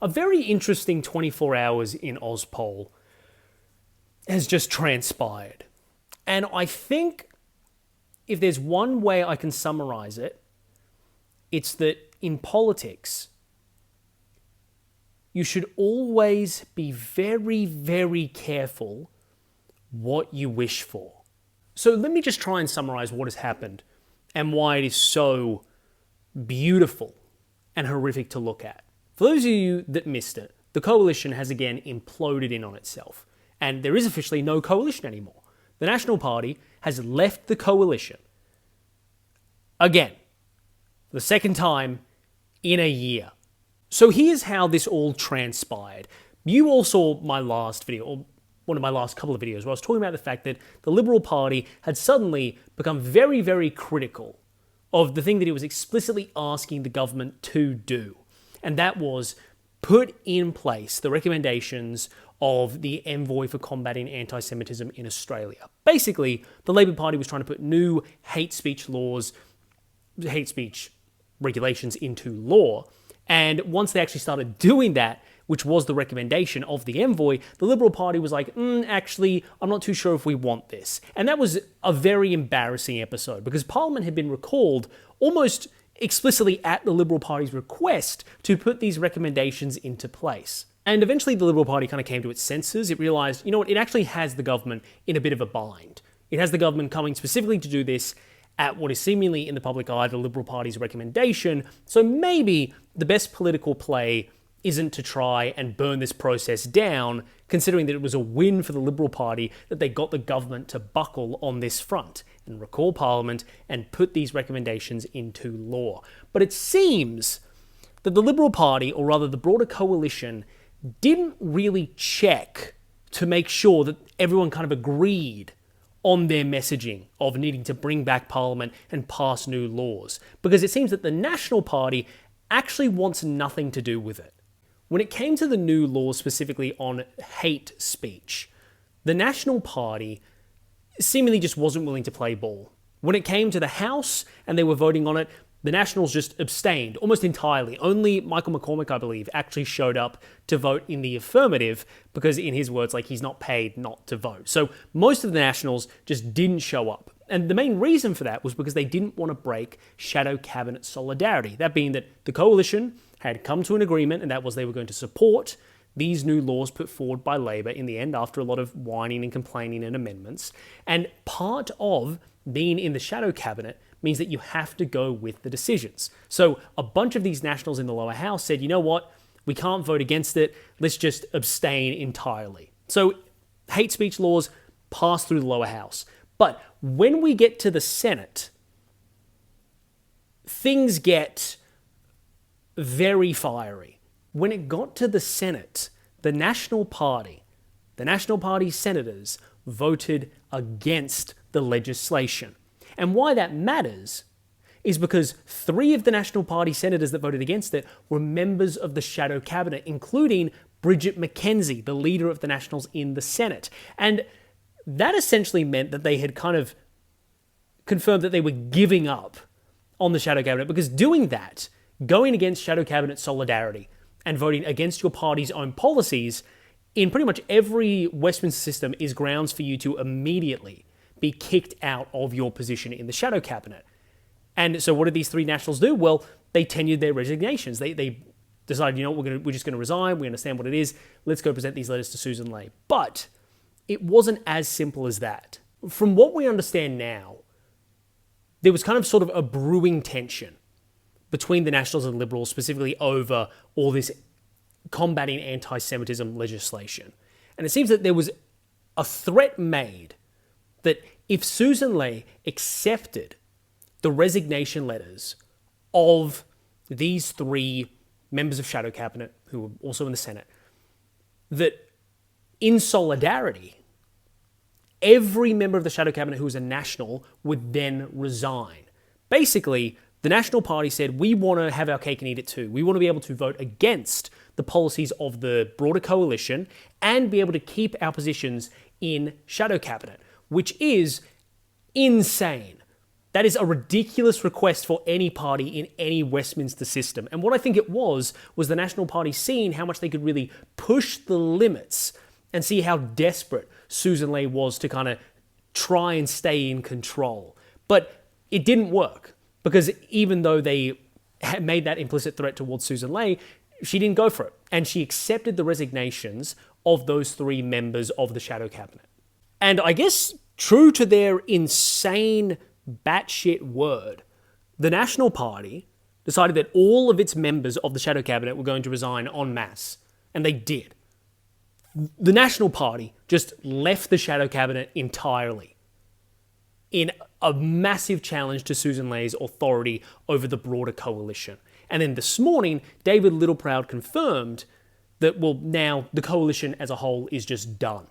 A very interesting 24 hours in Ozpol has just transpired. And I think if there's one way I can summarize it, it's that in politics, you should always be very, very careful what you wish for. So let me just try and summarize what has happened and why it is so beautiful and horrific to look at. For those of you that missed it, the coalition has again imploded in on itself, and there is officially no coalition anymore. The National Party has left the coalition again, for the second time in a year. So here's how this all transpired. You all saw my last video, or one of my last couple of videos, where I was talking about the fact that the Liberal Party had suddenly become very, very critical of the thing that it was explicitly asking the government to do. And that was put in place the recommendations of the Envoy for Combating Anti-Semitism in Australia. Basically, the Labor Party was trying to put new hate speech regulations into law. And once they actually started doing that, which was the recommendation of the Envoy, the Liberal Party was like, actually, I'm not too sure if we want this. And that was a very embarrassing episode because Parliament had been recalled almost explicitly at the Liberal Party's request to put these recommendations into place. And eventually the Liberal Party kind of came to its senses. It realised, you know what, it actually has the government in a bit of a bind. It has the government coming specifically to do this at what is seemingly in the public eye the Liberal Party's recommendation. So maybe the best political play isn't to try and burn this process down, considering that it was a win for the Liberal Party that they got the government to buckle on this front and recall Parliament and put these recommendations into law. But it seems that the Liberal Party, or rather the broader coalition, didn't really check to make sure that everyone kind of agreed on their messaging of needing to bring back Parliament and pass new laws. Because it seems that the National Party actually wants nothing to do with it. When it came to the new laws specifically on hate speech, the National Party seemingly just wasn't willing to play ball. When it came to the House and they were voting on it, the Nationals just abstained almost entirely. Only Michael McCormick, I believe, actually showed up to vote in the affirmative because, in his words, he's not paid not to vote. So most of the Nationals just didn't show up. And the main reason for that was because they didn't want to break shadow cabinet solidarity. That being that the coalition had come to an agreement, and that was they were going to support these new laws put forward by Labor in the end after a lot of whining and complaining and amendments. And part of being in the shadow cabinet means that you have to go with the decisions. So a bunch of these Nationals in the lower house said, you know what, we can't vote against it, let's just abstain entirely. So hate speech laws pass through the lower house. But when we get to the Senate, things get very fiery. When it got to the Senate, the National Party senators voted against the legislation. And why that matters is because 3 of the National Party senators that voted against it were members of the shadow cabinet, including Bridget McKenzie, the leader of the Nationals in the Senate. And that essentially meant that they had kind of confirmed that they were giving up on the shadow cabinet, because doing that, going against shadow cabinet solidarity and voting against your party's own policies in pretty much every Westminster system is grounds for you to immediately be kicked out of your position in the shadow cabinet. And so what did these 3 Nationals do? Well, they tenured their resignations. They decided, you know what, we're just going to resign. We understand what it is. Let's go present these letters to Susan Ley. But it wasn't as simple as that. From what we understand now, there was kind of sort of a brewing tension between the Nationals and Liberals, specifically over all this combating anti-Semitism legislation. And it seems that there was a threat made that if Susan Ley accepted the resignation letters of these 3 members of shadow cabinet, who were also in the Senate, that in solidarity, every member of the shadow cabinet who was a National would then resign. Basically, the National Party said, we want to have our cake and eat it too. We want to be able to vote against the policies of the broader coalition and be able to keep our positions in shadow cabinet, which is insane. That is a ridiculous request for any party in any Westminster system. And what I think it was the National Party seeing how much they could really push the limits and see how desperate Susan Ley was to kind of try and stay in control. But it didn't work, because even though they had made that implicit threat towards Susan Ley, she didn't go for it. And she accepted the resignations of those 3 members of the shadow cabinet. And I guess, true to their insane batshit word, the National Party decided that all of its members of the shadow cabinet were going to resign en masse. And they did. The National Party just left the shadow cabinet entirely in a massive challenge to Susan Ley's authority over the broader coalition. And then this morning, David Littleproud confirmed that, well, now the coalition as a whole is just done.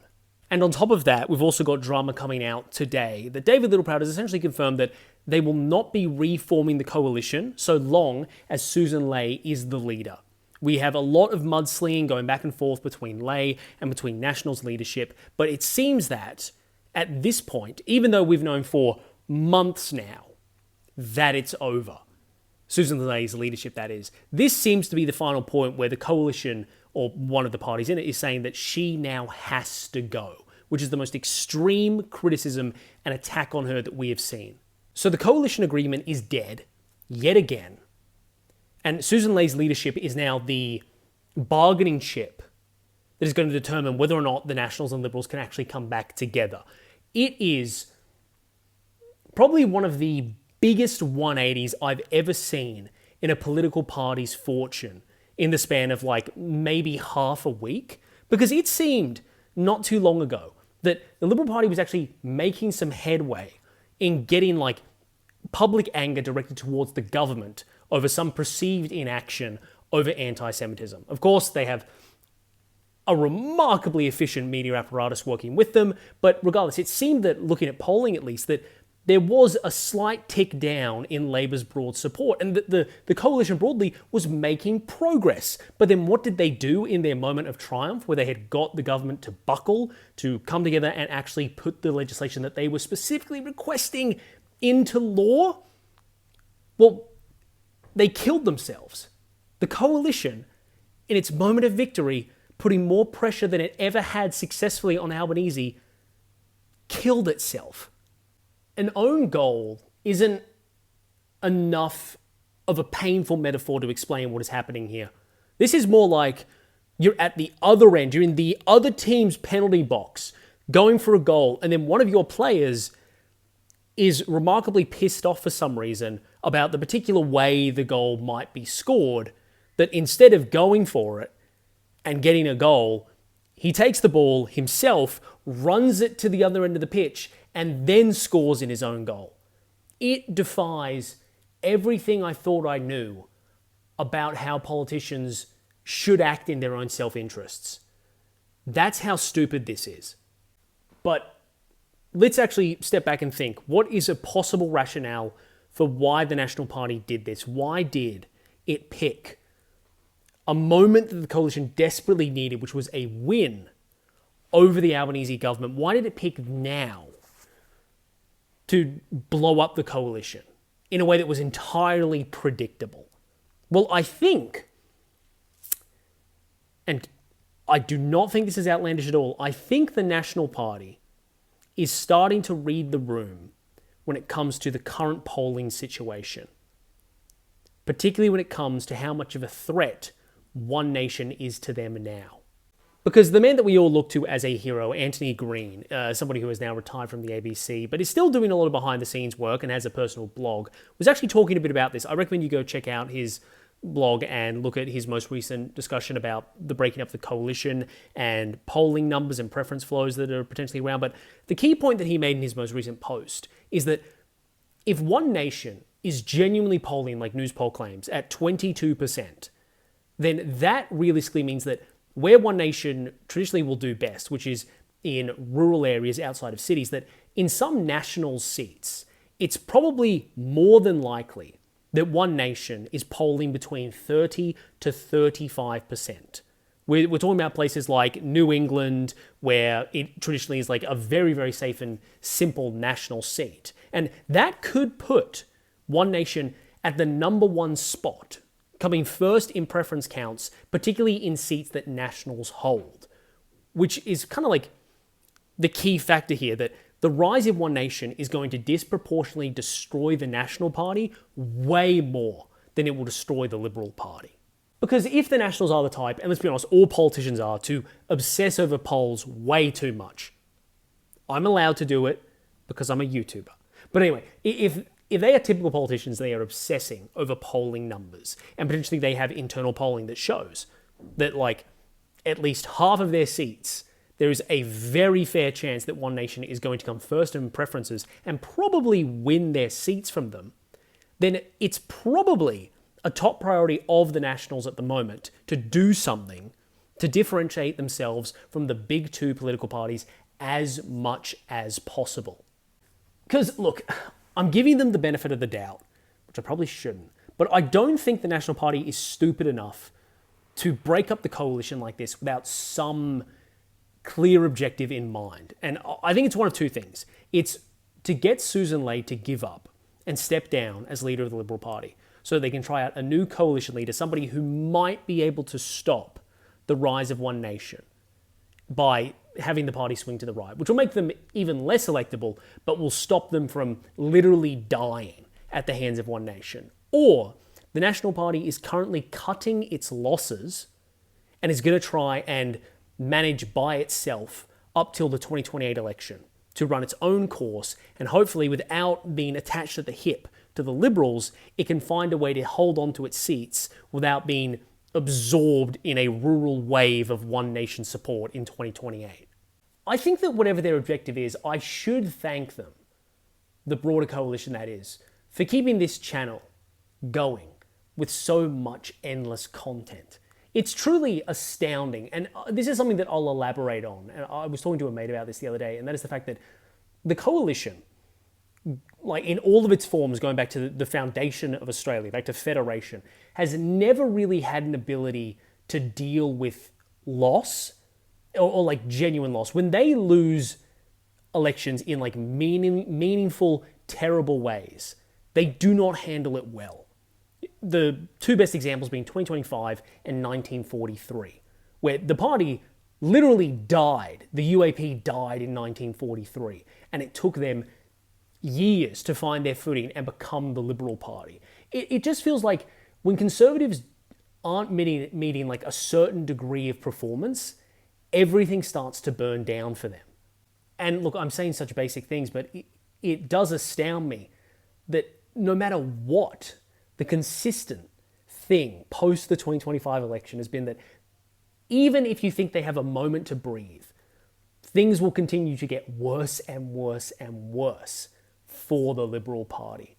And on top of that, we've also got drama coming out today that David Littleproud has essentially confirmed that they will not be reforming the coalition so long as Susan Ley is the leader. We have a lot of mudslinging going back and forth between Ley and between Nationals leadership, but it seems that at this point, even though we've known for months now that it's over, Susan Ley's leadership, that is, this seems to be the final point where the coalition, or one of the parties in it, is saying that she now has to go, which is the most extreme criticism and attack on her that we have seen. So the coalition agreement is dead, yet again, and Susan Ley's leadership is now the bargaining chip that is going to determine whether or not the Nationals and Liberals can actually come back together. It is probably one of the biggest 180s I've ever seen in a political party's fortune in the span of like maybe half a week, because it seemed not too long ago that the Liberal Party was actually making some headway in getting like public anger directed towards the government over some perceived inaction over anti-Semitism. Of course, they have a remarkably efficient media apparatus working with them, but regardless, it seemed that, looking at polling at least, that there was a slight tick down in Labor's broad support, and that the coalition broadly was making progress. But then what did they do in their moment of triumph, where they had got the government to buckle, to come together and actually put the legislation that they were specifically requesting into law? Well, they killed themselves. The coalition, in its moment of victory, putting more pressure than it ever had successfully on Albanese, killed itself. An own goal isn't enough of a painful metaphor to explain what is happening here. This is more like you're at the other end, you're in the other team's penalty box, going for a goal, and then one of your players is remarkably pissed off for some reason about the particular way the goal might be scored, that instead of going for it and getting a goal, he takes the ball himself, runs it to the other end of the pitch, and then scores in his own goal. It defies everything I thought I knew about how politicians should act in their own self-interests. That's how stupid this is. But let's actually step back and think, what is a possible rationale for why the National Party did this? Why did it pick a moment that the coalition desperately needed, which was a win over the Albanese government? Why did it pick now to blow up the coalition in a way that was entirely predictable? Well, I think, and I do not think this is outlandish at all, I think the National Party is starting to read the room when it comes to the current polling situation, particularly when it comes to how much of a threat One Nation is to them now. Because the man that we all look to as a hero, Anthony Green, somebody who has now retired from the ABC, but is still doing a lot of behind-the-scenes work and has a personal blog, was actually talking a bit about this. I recommend you go check out his blog and look at his most recent discussion about the breaking up the coalition and polling numbers and preference flows that are potentially around. But the key point that he made in his most recent post is that if One Nation is genuinely polling, like news poll claims, at 22%, then that realistically means that where One Nation traditionally will do best, which is in rural areas outside of cities, that in some national seats, it's probably more than likely that One Nation is polling between 30 to 35%, We're talking about places like New England, where it traditionally is like a very, very safe and simple national seat. And that could put One Nation at the number one spot, coming first in preference counts, particularly in seats that nationals hold, which is kind of like the key factor here, that the rise of One Nation is going to disproportionately destroy the National Party way more than it will destroy the Liberal Party. Because if the Nationals are the type, and let's be honest, all politicians are, to obsess over polls way too much, I'm allowed to do it because I'm a YouTuber. But anyway, if they are typical politicians, they are obsessing over polling numbers, and potentially they have internal polling that shows that like at least half of their seats, there is a very fair chance that One Nation is going to come first in preferences and probably win their seats from them, then it's probably a top priority of the Nationals at the moment to do something to differentiate themselves from the big two political parties as much as possible. Because, look, I'm giving them the benefit of the doubt, which I probably shouldn't, but I don't think the National Party is stupid enough to break up the coalition like this without some clear objective in mind. And I think it's one of two things. It's to get Susan Ley to give up and step down as leader of the Liberal Party, so they can try out a new coalition leader, somebody who might be able to stop the rise of One Nation by having the party swing to the right, which will make them even less electable, but will stop them from literally dying at the hands of One Nation. Or the National Party is currently cutting its losses and is going to try and manage by itself up till the 2028 election to run its own course, and hopefully without being attached at the hip to the Liberals, it can find a way to hold on to its seats without being absorbed in a rural wave of One Nation support in 2028. I think that whatever their objective is, I should thank them, the broader coalition that is, for keeping this channel going with so much endless content. It's truly astounding, and this is something that I'll elaborate on, and I was talking to a mate about this the other day, and that is the fact that the coalition, like in all of its forms, going back to the foundation of Australia, back to federation, has never really had an ability to deal with loss or like genuine loss. When they lose elections in like meaningful, terrible ways, they do not handle it well. The two best examples being 2025 and 1943, where the party literally died. The UAP died in 1943, and it took them years to find their footing and become the Liberal Party. It just feels like when Conservatives aren't meeting like a certain degree of performance, everything starts to burn down for them. And look, I'm saying such basic things, but it does astound me that no matter what, the consistent thing post the 2025 election has been that even if you think they have a moment to breathe, things will continue to get worse and worse and worse for the Liberal Party.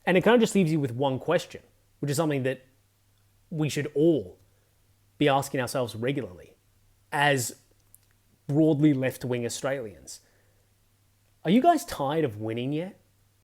And it kind of just leaves you with one question, which is something that we should all be asking ourselves regularly as broadly left-wing Australians. Are you guys tired of winning yet?